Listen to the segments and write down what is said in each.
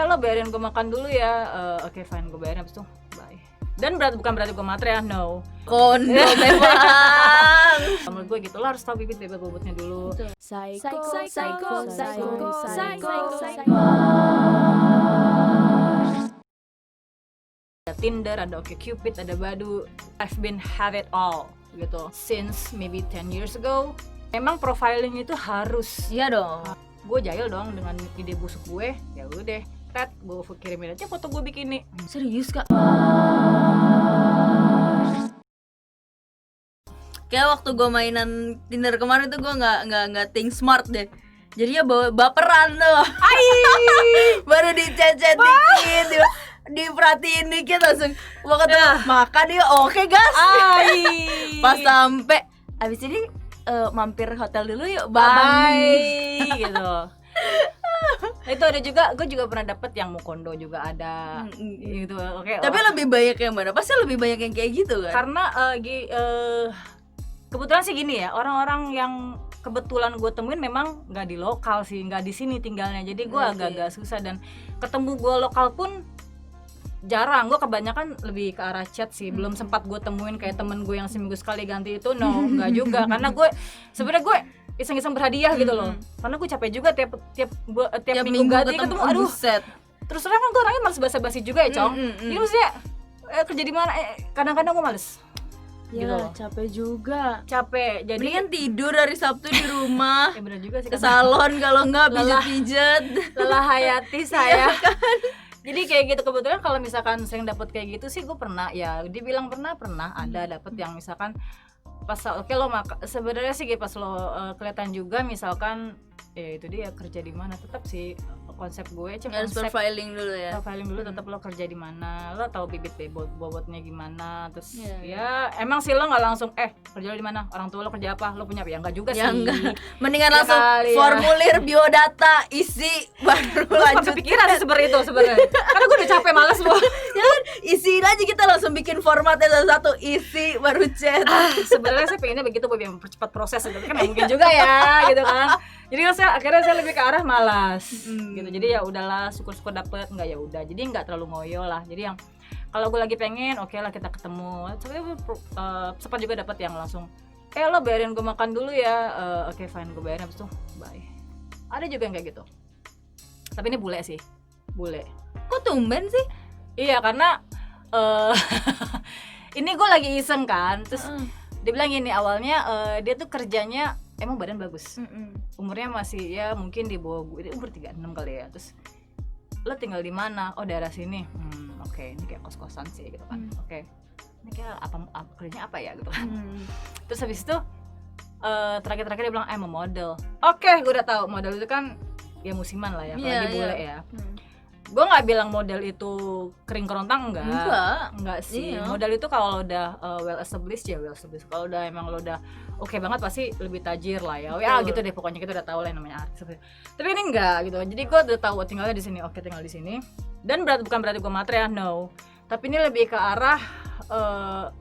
lo bayarin gue makan dulu ya. Oke fine, gue bayarin, abis itu bye. Dan bukan berarti gue matre ya, no. Kondo memang. Menurut gue gitu, lo harus tahu bibit bobotnya dulu. Ada Tinder, ada OkCupid, ada Badoo. I've been have it all gitu since maybe 10 years ago. Emang profiling itu harus. Iya dong. Gue jahil dong dengan ide busuk gue. Ya udah, gue kirimin aja foto gue bikini. Serius Kak? Kayak waktu gue mainan Tinder kemarin tuh gue nggak think smart deh. Jadinya baperan tuh. Baru dicecet dikit, diperhatiin dikit langsung mau ketemu makan dia oke gas. Pas sampai abis ini mampir hotel dulu yuk bye gitu. Itu ada juga, gue juga pernah dapet yang mau kondo juga ada gitu. Oke. Tapi lebih banyak yang mana? Pasti lebih banyak yang kayak gitu kan? Karena kebetulan sih gini ya, orang-orang yang kebetulan gue temuin memang nggak di lokal sih, nggak di sini tinggalnya. Jadi gue agak-agak susah, dan ketemu gue lokal pun jarang. Gue kebanyakan lebih ke arah chat sih. Belum sempat gue temuin kayak temen gue yang seminggu sekali ganti itu, no, nggak juga. Karena gue sebenarnya gue iseng-iseng berhadiah gitu loh. Karena gue capek juga tiap minggu ganti ketemu. Aduh, terus terang kan gue orangnya males basa-basi juga ya, Cong. Jadi maksudnya kerja di mana? Kadang-kadang gue males. Ya, gitu loh. Capek juga. Capek. Jadi mendingan tidur hari Sabtu di rumah. Ya bener juga sih. Ke salon kalau enggak pijet-pijet. Lelah hayati saya. Jadi kayak gitu. Kebetulan kalau misalkan sering dapet kayak gitu sih gue pernah, ya dibilang pernah ada dapet yang misalkan pas oke lo sebenarnya sih pas lo kelihatan juga misalkan ya itu dia kerja di mana, tetap sih konsep gue harus profiling dulu ya. Profiling dulu, tetap lo kerja di mana, lo tahu bibit bobotnya gimana, terus ya emang sih lo nggak langsung kerja lo di mana, orang tua lo kerja apa, lo punya apa, ya enggak juga ya sih. Enggak. Mendingan langsung formulir biodata isi baru lanjut. Kepikiran sih seperti itu sebenarnya. Karena gue udah capek males lo. Ya kan isiin aja, kita langsung bikin formatnya satu-satu, isi baru chat. Sebenarnya saya pengennya begitu biar mempercepat proses, tapi kan mungkin juga ya gitu kan. Jadi akhirnya saya lebih ke arah malas gitu. Jadi ya udahlah, syukur-syukur dapet, enggak ya udah. Jadi enggak terlalu ngoyo lah. Jadi yang kalau gue lagi pengen, oke lah kita ketemu. Tapi sempat juga dapet yang langsung lo bayarin gue makan dulu ya. Oke fine, gue bayarin, abis itu bye. Ada juga yang kayak gitu. Tapi ini bule sih. Bule. Kok tumben sih? Iya, karena ini gue lagi iseng kan. Terus dia bilang gini, awalnya dia tuh kerjanya emang badan bagus, umurnya masih ya mungkin di bawah gue, dia umur 36 kali ya. Terus lo tinggal di mana? Oh daerah sini. Oke, ini kayak kos-kosan sih gitu kan. Oke, ini kayak apa kerjanya apa ya gitu kan. Terus habis itu terakhir dia bilang mau model. Oke, gue udah tahu model itu kan ya musiman lah ya, apalagi bule ya. Gue nggak bilang model itu kering kerontang, enggak sih. Model itu kalau udah well established. Kalau udah emang lo udah oke banget pasti lebih tajir lah ya. Ya gitu deh, pokoknya kita udah tahu lah yang namanya artis. Tapi ini enggak gitu. Jadi gue udah tahu tinggalnya di sini. Oke, tinggal di sini. Dan bukan berarti gue matre ya, no. Tapi ini lebih ke arah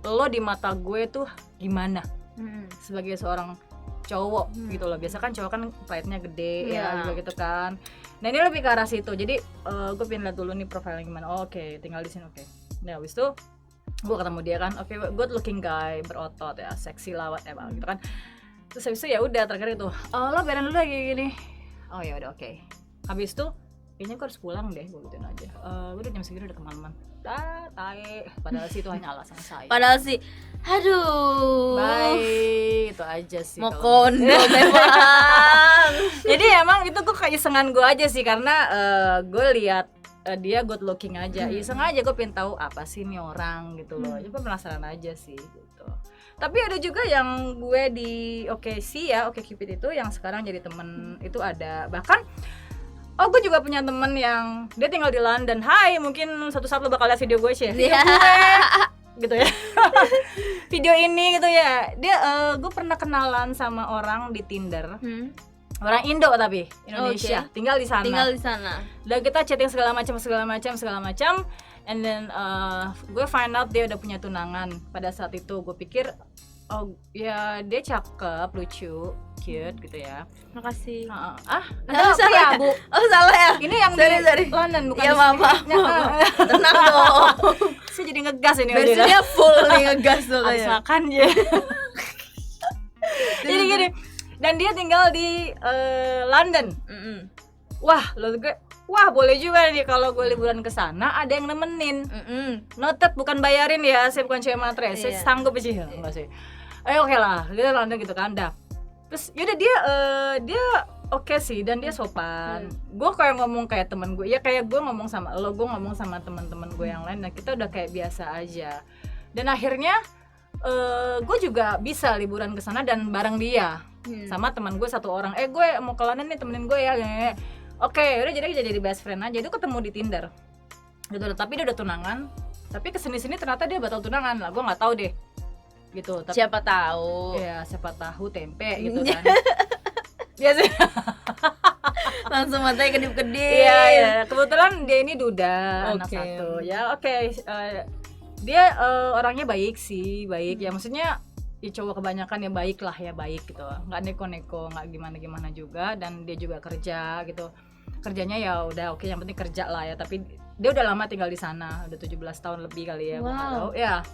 lo di mata gue tuh gimana sebagai seorang cowok gitu loh. Biasa kan cowok kan pride-nya gede ya gitu kan. Nah ini lebih ke arah situ. Jadi gue pengen lihat dulu nih profilnya gimana. Oke, tinggal di sini. Oke. Nah habis itu gue ketemu dia kan. Oke, good looking guy, berotot ya, seksi lawat gitu kan. Terus habis itu ya udah terakhir itu lo bayarin dulu lagi gini. Oh ya udah, oke. Habis itu kayaknya gue harus pulang deh, gue gituin aja. Gue udah jam segini udah kemalaman. Tae. Padahal sih itu hanya alasan saya. Padahal sih, aduh. Bye, itu aja sih. Mau kondo memang. Jadi emang itu tuh keisengan gue aja sih, karena gue lihat dia good looking aja. Iseng aja gue pengen tahu apa sih nih orang gitu loh. Jadi gue penasaran aja sih gitu. Tapi ada juga yang gue di OkCupid itu yang sekarang jadi temen itu ada. Bahkan gue juga punya temen yang dia tinggal di London. Hai, mungkin suatu saat lo bakal lihat video gue sih. Video gue gitu ya. Video ini gitu ya. Dia gue pernah kenalan sama orang di Tinder. Orang Indo tapi Indonesia. Tinggal di sana. Dan kita chatting segala macam. And then gue find out dia udah punya tunangan. Pada saat itu gue pikir oh ya dia cakep, lucu, cute gitu ya. Makasih. Anda salah ya, ya? Bu. Oh salah ya. Ini yang sorry. di London bukan Ya di maaf. sini. Tenang dong. Saya jadi ngegas ini Bensinnya full nih ngegas tuh habis kayak. makan ya. Jadi gini, dan dia tinggal di London. Wah boleh juga nih kalau gue liburan ke sana ada yang nemenin. Noted bukan bayarin ya, saya bukan cewek matre, saya sanggup aja enggak sih. Oke lah, dia London gitu kan dah. Terus yaudah dia oke sih dan dia sopan. Gue kayak ngomong kayak teman gue, ya kayak gue ngomong sama lo, gue ngomong sama teman-teman gue yang lain, nah kita udah kayak biasa aja. Dan akhirnya gue juga bisa liburan ke sana dan bareng dia sama teman gue satu orang. Gue mau ke London nih, temenin gue ya. Oke, udah jadi best friend aja. Dia ketemu di Tinder gitu, tapi dia udah tunangan. Tapi kesini-sini ternyata dia batal tunangan lah, gue nggak tahu deh gitu. Tapi, siapa tahu ya siapa tahu tempe gitu kan. Biasanya langsung matanya kedip-kedip. Iya, kebetulan dia ini duda, anak satu. Ya dia orangnya baik sih, baik ya, maksudnya ya cowok kebanyakan ya baik lah ya, baik gitu, nggak neko-neko, nggak gimana-gimana juga. Dan dia juga kerja gitu, kerjanya ya udah oke, yang penting kerja lah ya. Tapi dia udah lama tinggal di sana, udah 17 tahun lebih kali ya. Wow. Ya.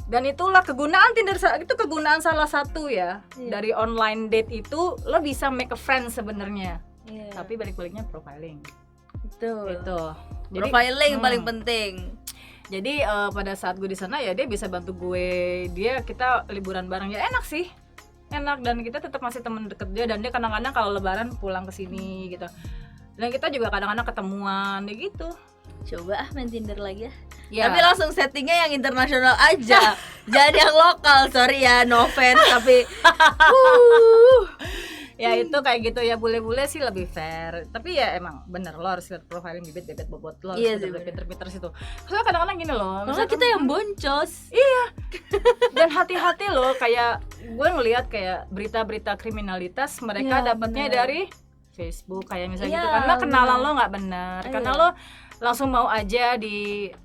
Dan itulah kegunaan Tinder, itu kegunaan salah satu ya dari online date itu, lo bisa make a friend sebenarnya. Tapi balik-baliknya profiling. Betul. Itu. Jadi, profiling paling penting. Jadi pada saat gue di sana ya dia bisa bantu gue, kita liburan bareng ya, enak sih, enak. Dan kita tetap masih temen deket dia, dan dia kadang-kadang kalau lebaran pulang ke sini gitu. Dan kita juga kadang-kadang ketemuan ya gitu. Coba main Tinder lagi ya. Tapi langsung settingnya yang internasional aja. Jangan yang lokal, sorry ya, no offense tapi ya itu kayak gitu ya, bule-bule sih lebih fair. Tapi ya emang bener, lo harus lihat profiling bibit bobot lo, harus pinter-pinter situ. Soalnya kadang-kadang gini loh, misalnya kita yang boncos. Iya. Dan hati-hati loh, kayak gue ngelihat kayak berita-berita kriminalitas mereka dapatnya dari Facebook kayak misalnya gitu, karena kenalan lo nggak benar, karena lo langsung mau aja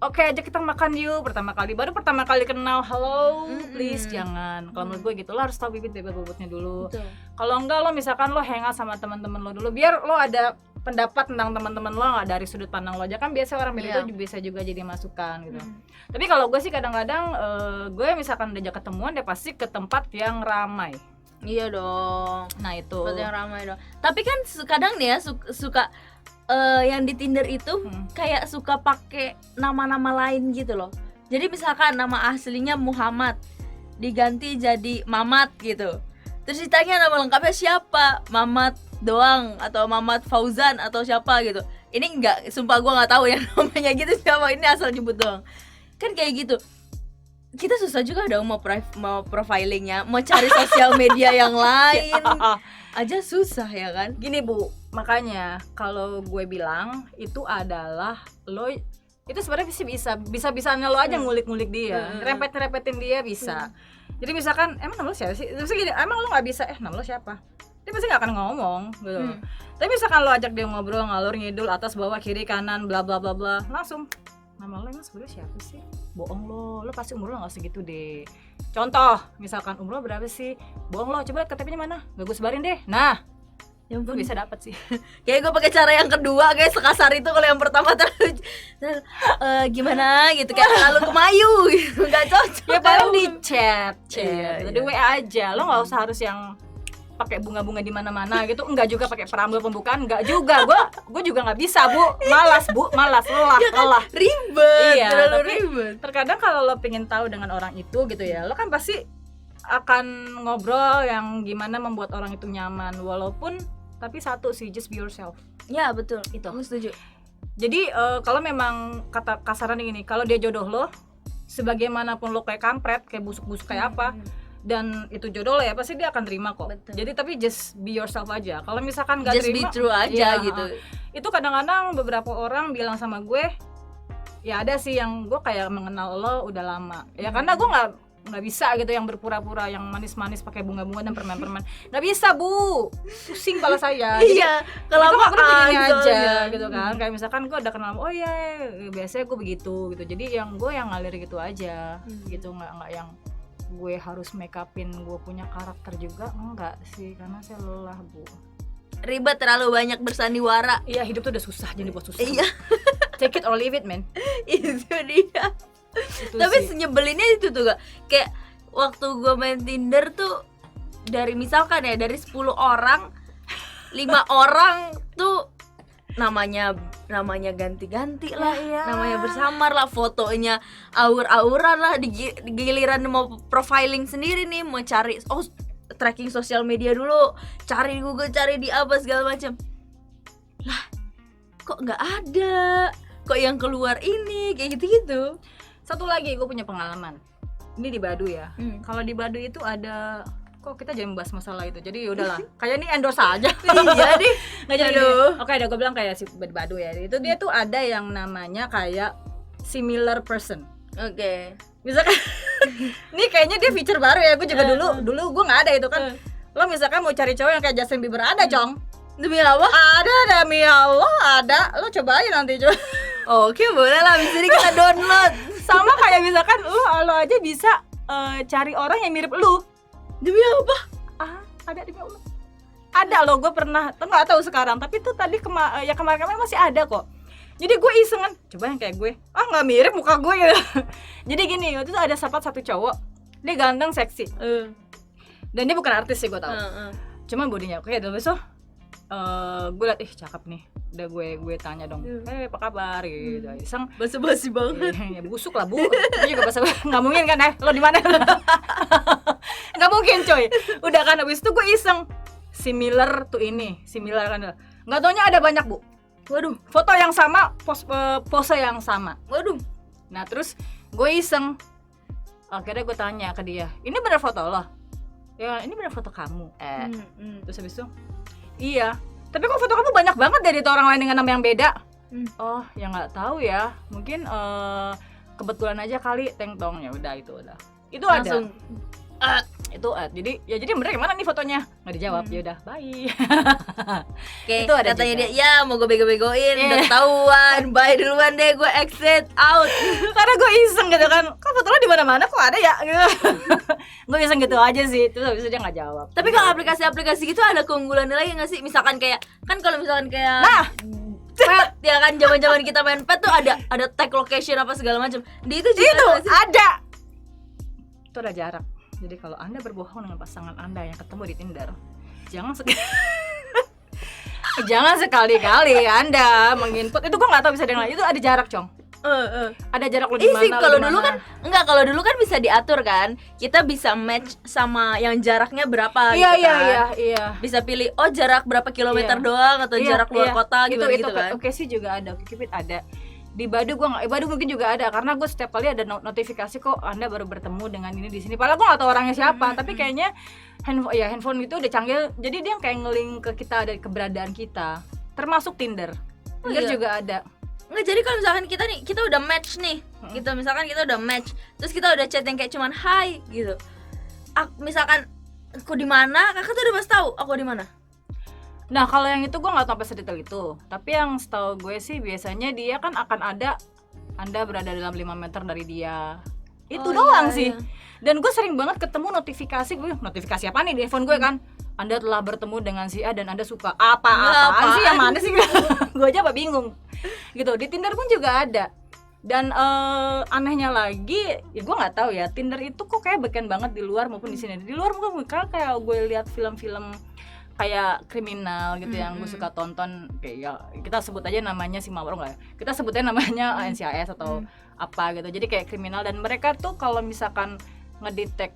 oke aja kita makan yuk baru pertama kali kenal, hello please jangan. Kalau menurut gue gitu, lo harus tahu bibit bobotnya dulu. Kalau enggak, lo misalkan lo hangout sama teman-teman lo dulu, biar lo ada pendapat tentang teman-teman lo, nggak dari sudut pandang lo aja. Kan biasa orang beda itu bisa juga jadi masukan gitu. Tapi kalau gue sih kadang-kadang gue misalkan diajak ketemuan, dia pasti ke tempat yang ramai. Iya dong. Nah itu tempat yang ramai dong. Tapi kan kadang nih ya suka yang di Tinder itu kayak suka pakai nama-nama lain gitu loh. Jadi misalkan nama aslinya Muhammad diganti jadi Mamat gitu. Terus ditanya nama lengkapnya siapa, Mamat doang atau Mamat Fauzan atau siapa gitu. Ini enggak, sumpah gue nggak tahu ya namanya gitu siapa, ini asal nyebut doang. Kan kayak gitu. Kita susah juga dong mau profilingnya, mau cari sosial media yang lain aja susah ya kan. Gini Bu, makanya kalau gue bilang itu adalah lo itu sebenarnya bisa-bisanya lo aja ngulik-ngulik dia, repetin dia bisa. Jadi misalkan emang nama lo siapa sih? Terus gini, emang lo nggak bisa nama lo siapa? Dia pasti nggak akan ngomong gitu. Tapi misalkan lo ajak dia ngobrol ngalur ngidul atas bawah kiri kanan bla bla bla bla, langsung nama lo emang sebenarnya siapa sih? Bohong lo pasti umur lo nggak segitu deh. Contoh, misalkan umur lo berapa sih? Bohong lo, coba KTP-nya mana? Gak gue sebarin deh. Nah, yang gue bisa dapat sih. Kayak gue pakai cara yang kedua, kayak sekasar itu. Kalau yang pertama gimana gitu, kayak terlalu kemayu gitu, nggak cocok. Ya paling di chat, jadi WA aja. Lo nggak usah harus yang pakai bunga-bunga di mana-mana gitu. Enggak juga pakai preambul pembukaan, enggak juga. Gue juga nggak bisa malas lelah ya kan, lelah ribet. Iya, tapi ribet. Terkadang kalau lo pengen tahu dengan orang itu gitu ya, lo kan pasti akan ngobrol yang gimana membuat orang itu nyaman. Walaupun tapi satu sih, just be yourself. Ya betul, itu aku setuju. Jadi kalau memang kata kasaran gini, kalau dia jodoh lo, sebagaimanapun lo kayak kampret, kayak busuk-busuk kayak apa, dan itu jodoh lo ya, pasti dia akan terima kok. Betul. Jadi tapi just be yourself aja. Kalau misalkan nggak terima, just be true aja gitu. Itu kadang-kadang beberapa orang bilang sama gue, ya ada sih yang gue kayak mengenal lo udah lama. Ya karena gue nggak bisa gitu yang berpura-pura, yang manis-manis pakai bunga-bunga dan permen-permen. Nggak bisa Bu, pusing kepala saya. Iya, kelamaan begini aja gitu kan. Kayak misalkan gue udah kenal, oh iya biasanya gue begitu gitu. Jadi yang gue yang ngalir gitu aja, gitu nggak yang gue harus make upin gue punya karakter juga, enggak sih, karena saya lelah Bu. Ribet, terlalu banyak bersandiwara. Iya, hidup tuh udah susah, jadi buat susah. Iya. Take it or leave it, man. Itu dia. Itu Tapi sih. nyebelinnya itu tuh gak, kayak waktu gue main Tinder tuh, dari misalkan ya dari 10 orang 5 orang tuh namanya ganti-ganti lah, Iya. namanya bersamar lah, fotonya aur-auran lah, di giliran mau profiling sendiri nih, mau cari tracking sosial media dulu, cari di Google, cari di apa segala macam. Lah, kok nggak ada, kok yang keluar ini kayak gitu-gitu. Satu lagi gue punya pengalaman. Ini di Badu ya. Kalau di Badu itu ada, kok kita jangan membahas masalah itu. Jadi yaudahlah. Kayak ini endorse aja. Iya deh. Nggak jadi. Aduh. Oke, gue bilang kayak si Badu ya. Itu dia tuh ada yang namanya kayak similar person. Oke. Misalkan ini kayaknya dia feature baru ya. Gue juga dulu gue nggak ada itu kan. Lo misalkan mau cari cowok yang kayak Justin Bieber, ada Cong. Demi apa? Ada demi Allah ada. Lo coba aja nanti coba. Oke, boleh lah, abis ini kita download. Sama kayak misalkan lo aja bisa cari orang yang mirip lu. Demi apa? Ada demi Allah. Ada loh, gue pernah, nggak tahu sekarang, tapi tuh tadi kemarin-kemarin masih ada kok. Jadi gue isengan, coba yang kayak gue, nggak mirip muka gue gitu. Jadi gini, waktu itu ada satu cowok, dia ganteng, seksi, dan dia bukan artis sih gue tahu. Cuma bodinya oke, dan besok gue liat, cakep nih. Udah gue tanya dong, apa kabar gitu. Iseng Basa-basi banget. Ya busuk lah Bu. Gue juga basa, nggak mungkin kan lo di mana? Nggak mungkin coy. Udah kan abis itu gue iseng similar tuh ini, similar kan. Nggak taunya ada banyak Bu. Waduh, foto yang sama, pose yang sama. Waduh. Nah terus gue iseng, akhirnya gue tanya ke dia, ini bener foto lo? Ya ini bener foto kamu. Terus habis itu, iya. Tapi kok foto kamu banyak banget dari orang lain dengan nama yang beda? Oh, ya nggak tahu ya. Mungkin kebetulan aja kali, teng-tong. Ya udah itu udah. Itu Langsung. ada. Itu jadi mereka gimana nih fotonya? Nggak dijawab. Ya udah, bye. Oke, Itu ada katanya juga. dia, ya mau gue bego-begoin, udah ketahuan, bye duluan deh, gue exit out. Karena gue iseng gitu kan. Kok foto lo di mana-mana kok ada ya? Gitu. Gue iseng gitu aja sih. Terus habis itu dia nggak jawab. Tapi kalau aplikasi-aplikasi gitu ada keunggulannya lagi nggak sih? Misalkan kayak, kan kalau misalkan kayak pet, ya kan zaman-zaman kita main pet tuh ada tag location apa segala macam. Di itu juga itu nggak sih? ada. Itu ada jarak. Jadi kalau Anda berbohong dengan pasangan Anda yang ketemu di Tinder, jangan sekali-kali Anda menginput. Itu gue nggak tahu bisa dengan itu ada jarak, Cong. Ada jarak lo di mana? Sih kalau dulu kan enggak, kalau dulu kan bisa diatur kan. Kita bisa match sama yang jaraknya berapa Iya, gitu kan. iya. Bisa pilih jarak berapa kilometer Iya. doang atau jarak luar kota gitu itu kan. Oke sih juga ada, Cupid ada. Di Badu gue nggak, Badu mungkin juga ada karena gue setiap kali ada notifikasi kok Anda baru bertemu dengan ini di sini. Padahal gue nggak tahu orangnya siapa, tapi kayaknya handphone itu udah canggih, jadi dia kayak nge-link ke kita ada keberadaan kita, termasuk Tinder. Tinder iya. juga ada. Nggak, jadi kalau misalkan kita udah match nih, kita udah match, terus kita udah chat yang kayak cuman hai gitu. Misalkan aku di mana, kakak tuh udah pasti tahu aku di mana. Nah kalau yang itu gue nggak tahu sampai sedetail itu, tapi yang setahu gue sih biasanya dia kan akan ada Anda berada dalam 5 meter dari dia. Itu doang sih. Dan gue sering banget ketemu notifikasi apa nih di handphone gue kan, Anda telah bertemu dengan si A dan Anda suka apaan sih, yang mana sih? Gue aja bingung gitu. Di Tinder pun juga ada. Dan anehnya lagi, ya gue nggak tahu ya, Tinder itu kok kayak beken banget di luar maupun di sini. Di luar mungkin kayak gue lihat film-film kayak kriminal gitu yang gue suka tonton, kayak ya kita sebut aja namanya si Mawar nggak ya? Kita sebutnya namanya NCIS atau apa gitu. Jadi kayak kriminal, dan mereka tuh kalau misalkan ngedetect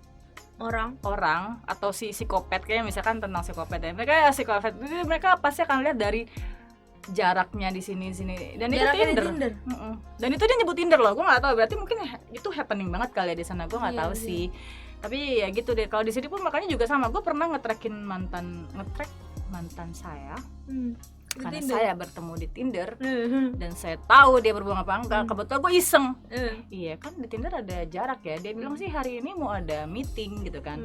orang atau si psikopat, kayak misalkan tentang psikopat ya, mereka pasti akan lihat dari jaraknya di sini dan jaraknya itu Tinder. Dan itu dia nyebut Tinder loh, gue nggak tahu, berarti mungkin itu happening banget kali ya di sana, gue nggak tahu sih. Tapi ya gitu deh, kalau di sini pun makanya juga sama, gue pernah nge-track mantan saya karena saya bertemu di Tinder dan saya tahu dia berbohong apa enggak. Kebetulan gue iseng, iya kan di Tinder ada jarak ya, dia bilang sih hari ini mau ada meeting gitu kan.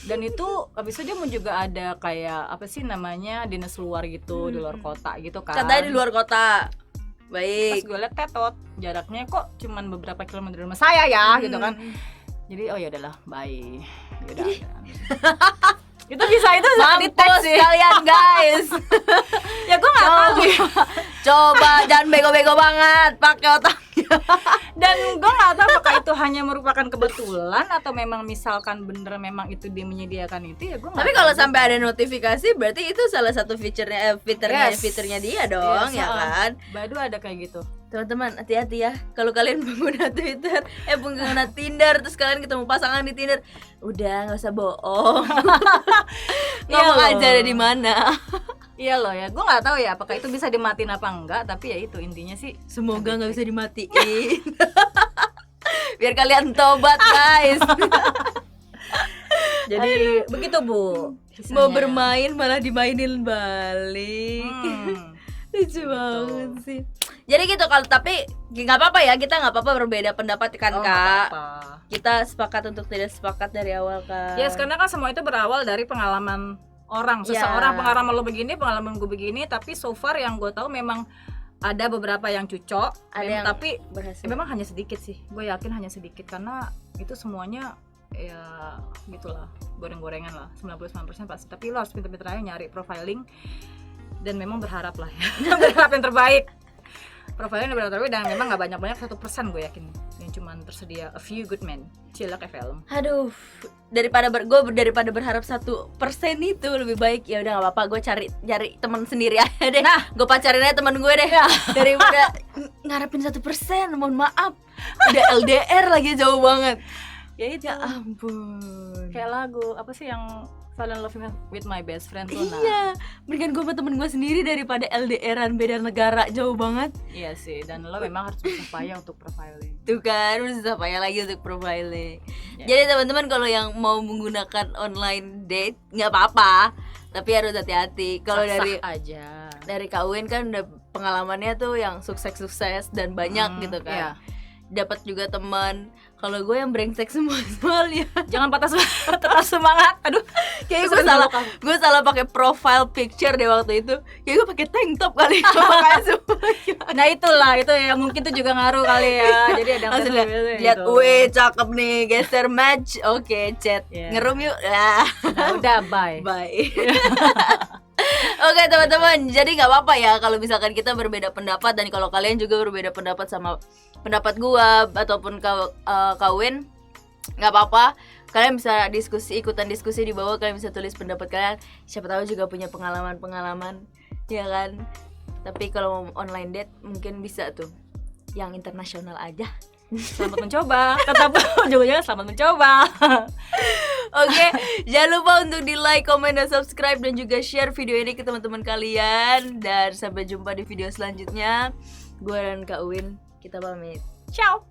Dan itu abis itu dia mau juga ada kayak apa sih namanya, dinas luar gitu, di luar kota gitu kan, katanya di luar kota. Baik. Pas gue liat tetot jaraknya kok cuman beberapa kilometer dari rumah saya ya gitu kan. Jadi oh ya udahlah, bye. Yaudah. Itu bisa itu di teks Mampus sih. kalian guys. Ya gue nggak tahu ya. Coba jangan bego-bego banget, pakai otaknya. Dan gue nggak tahu apakah itu hanya merupakan kebetulan atau memang misalkan bener memang itu dia menyediakan itu, ya gue nggak Tapi tahu kalau juga. sampai ada notifikasi berarti itu salah satu fiturnya Yes. fiturnya dia dong, Yes, ya kan? Badu ada kayak gitu. Teman-teman, hati-hati ya. Kalau kalian pengguna Twitter, pengguna Tinder, terus kalian ketemu pasangan di Tinder, udah nggak usah bohong. Ngomong Iya aja loh. ada di mana. Iya loh ya, gue nggak tahu ya apakah itu bisa dimatiin apa enggak, tapi ya itu intinya sih. Semoga nggak bisa dimatiin. Biar kalian tobat guys. Jadi begitu Bu. Mau Kisahnya. bermain malah dimainin balik. Lucu banget sih. Jadi gitu, kalau tapi nggak apa-apa ya, kita nggak apa-apa berbeda pendapat kan Oh, nggak Kak. apa-apa. Kita sepakat untuk tidak sepakat dari awal kan. Yes, karena kan semua itu berawal dari pengalaman orang, Iya. seseorang. Pengalaman lo begini, pengalaman gue begini, tapi so far yang gue tahu memang ada beberapa yang cocok, Ada yang tapi berhasil. memang hanya sedikit sih. Gue yakin hanya sedikit karena itu semuanya ya gitulah, goreng-gorengan lah, 99% pasti. Tapi lo harus pintar-pintar aja nyari profiling dan memang berharap lah ya. Berharap yang terbaik. Profilnya udah terbaik dan memang nggak banyak-banyak, 1% gue yakin yang cuman tersedia a few good men. Cila kayak film. Aduh, daripada berharap 1% itu lebih baik ya udah nggak apa-apa, gue cari teman sendiri aja deh. Nah. Gue pacarin aja teman gue deh. Daripada ngarepin 1%, mohon maaf. Udah LDR lagi jauh banget. Ya itu Ya ampun. kayak lagu apa sih yang Fall in Love with My Best Friend tuh. Iya, mendingan gue sama temen gue sendiri daripada LDRan beda negara jauh banget. Iya sih, dan lo memang harus berusaha payah untuk profiling. Tuh kan, susah payah lagi untuk profiling. Ya. Jadi teman-teman kalau yang mau menggunakan online date nggak apa-apa, tapi harus hati-hati. Kalau Sah-sah aja. dari Kak Uin kan udah pengalamannya tuh yang sukses dan banyak gitu kan. Iya. Dapat juga teman. Kalau gue yang brengsek semua soalnya. Jangan tetap semangat. Aduh, Kayak gue salah pakai profile picture deh waktu itu. Kayak gue pakai tank top kali. Makanya semua. Nah itulah, itu ya mungkin tuh juga ngaruh kali ya. Jadi ada yang Langsung gitu. lihat, weh cakep nih, geser match, oke chat, Yeah. ngerum yuk, lah, Nah, udah bye. bye. Oke teman-teman, jadi nggak apa-apa ya kalau misalkan kita berbeda pendapat, dan kalau kalian juga berbeda pendapat sama pendapat gua ataupun Kawin, nggak apa-apa. Kalian bisa ikutan diskusi di bawah, kalian bisa tulis pendapat kalian. Siapa tahu juga punya pengalaman, ya kan? Tapi kalau mau online date mungkin bisa tuh yang internasional aja. Selamat mencoba. Tetap ujung-ujungnya selamat mencoba. Oke, jangan lupa untuk di like, komen, dan subscribe, dan juga share video ini ke teman-teman kalian. Dan sampai jumpa di video selanjutnya. Gue dan Kak Uin, kita pamit. Ciao.